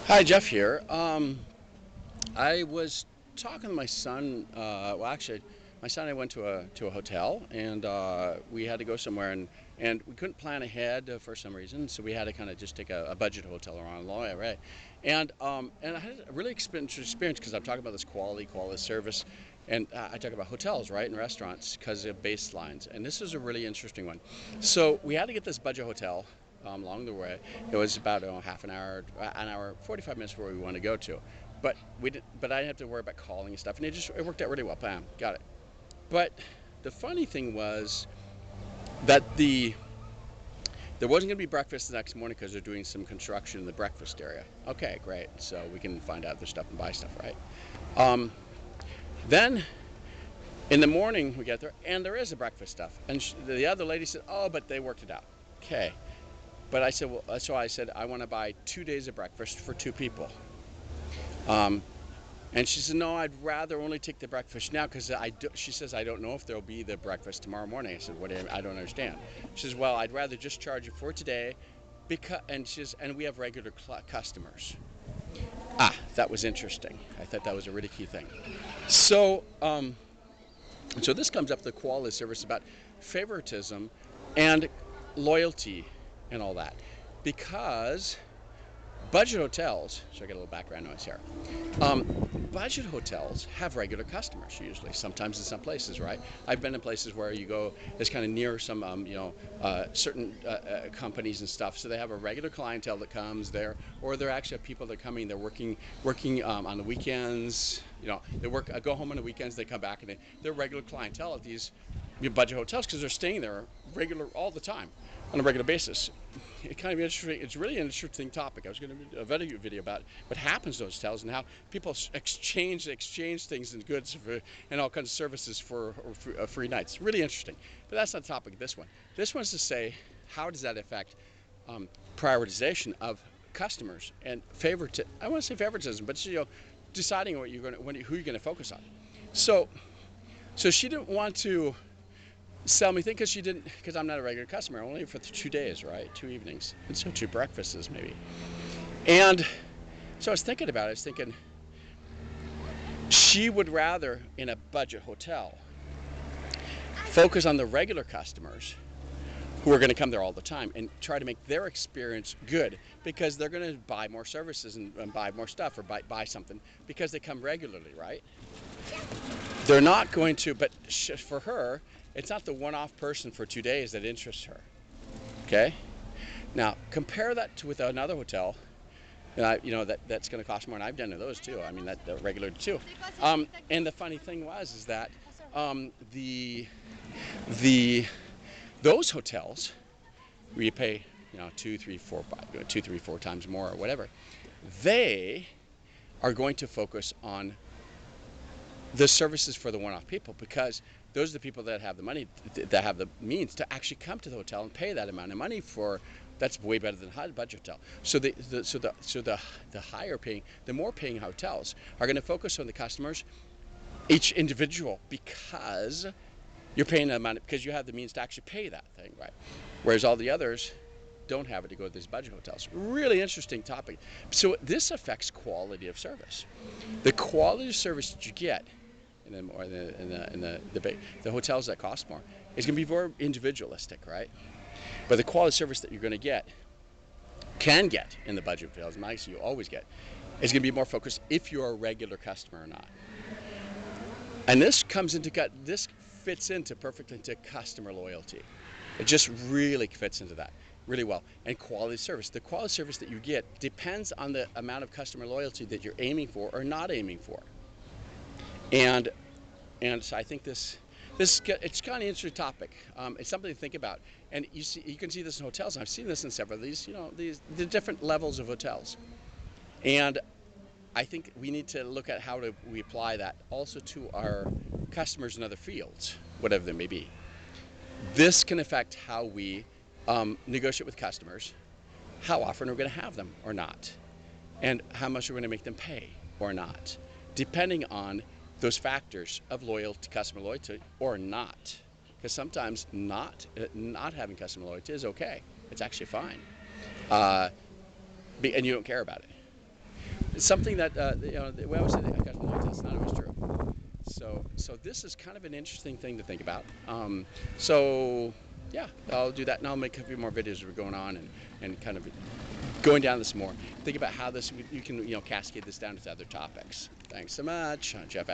Hi, Jeff here. I was talking to my son. Well, actually, my son and I went to a hotel, and we had to go somewhere, and we couldn't plan ahead for some reason, so we had to kind of just take a budget hotel around La right? And I had a really interesting experience because I'm talking about this quality service, and I talk about hotels, right, and restaurants because of baselines, and this is a really interesting one. So we had to get this budget hotel. Along the way, it was about half an hour, 45 minutes where we want to go to, but we did. But I didn't have to worry about calling and stuff, and it worked out really well. Bam, got it. But the funny thing was that there wasn't going to be breakfast the next morning because they're doing some construction in the breakfast area. Okay, great. So we can find out their stuff and buy stuff, right? Um, then in the morning we get there, and there is a breakfast stuff, and the other lady said, "Oh, but they worked it out." Okay. But I said, well, so I said, I want to buy 2 days of breakfast for two people. Um, and she said, no, I'd rather only take the breakfast now because she says, I don't know if there'll be the breakfast tomorrow morning. I said, what do you, I don't understand. She says, well, I'd rather just charge you for today and we have regular customers. That was interesting. I thought that was a really key thing. So, so this comes up the quality service about favoritism and loyalty and all that. Because budget hotels, so I get a little background noise here. Um, Budget hotels have regular customers usually. Sometimes in some places, right? I've been in places where you go, it's kind of near some, certain companies and stuff. So they have a regular clientele that comes there, or they're actually people that are coming. They're working on the weekends. You know, they work, go home on the weekends. They come back and they're regular clientele at these budget hotels because they're staying there regular all the time on a regular basis. It kind of interesting. It's really an interesting topic. I was going to do a video about what happens to those hotels and how people exchange things and goods and all kinds of services for free nights. Really interesting. But that's not the topic of this one. This one's to say, how does that affect prioritization of customers and favorite? I want to say favoritism, but deciding what who you're going to focus on. So, so she didn't want to sell me things because I'm not a regular customer, only for 2 days, right? 2 evenings, and so 2 breakfasts maybe. And so I was thinking about it. I was thinking she would rather in a budget hotel focus on the regular customers who are going to come there all the time and try to make their experience good because they're going to buy more services and buy more stuff or buy something because they come regularly, right? They're not going to, but for her, it's not the one-off person for 2 days that interests her. Okay. Now compare that with another hotel. That's going to cost more, and I've done those too. I mean, they're regular too. And the funny thing is that the those hotels where you pay, two, three, four, five, 2, 3, 4 times more or whatever, they are going to focus on the services for the one-off people because those are the people that have the money, that have the means to actually come to the hotel and pay that amount of money for. That's way better than a budget hotel. So the higher paying, the more paying hotels are going to focus on the customers, each individual, because you're paying the amount because you have the means to actually pay that thing, right? Whereas all the others don't have it to go to these budget hotels. Really interesting topic. So this affects quality of service. The quality of service that you get the hotels that cost more is going to be more individualistic, right? But the quality of service that you're going to can get in the budget hotels, nice you always get, is going to be more focused if you're a regular customer or not. And this fits into perfectly into customer loyalty. It just really fits into that really well. And quality service. The quality service that you get depends on the amount of customer loyalty that you're aiming for or not aiming for. And so I think it's kind of an interesting topic. It's something to think about. And you can see this in hotels. I've seen this in several of these, the different levels of hotels. And I think we need to look at how we apply that also to our customers in other fields, whatever they may be. This can affect how we negotiate with customers, how often we're going to have them or not, and how much we're going to make them pay or not, depending on those factors of customer loyalty or not. Because sometimes not having customer loyalty is okay. It's actually fine, and you don't care about it. It's something that we always say that I got from the it's not always true. So this is kind of an interesting thing to think about. So yeah, I'll do that, and I'll make a few more videos as we're going on, and kind of going down this more. Think about how this you can cascade this down to other topics. Thanks so much, Jeff Al.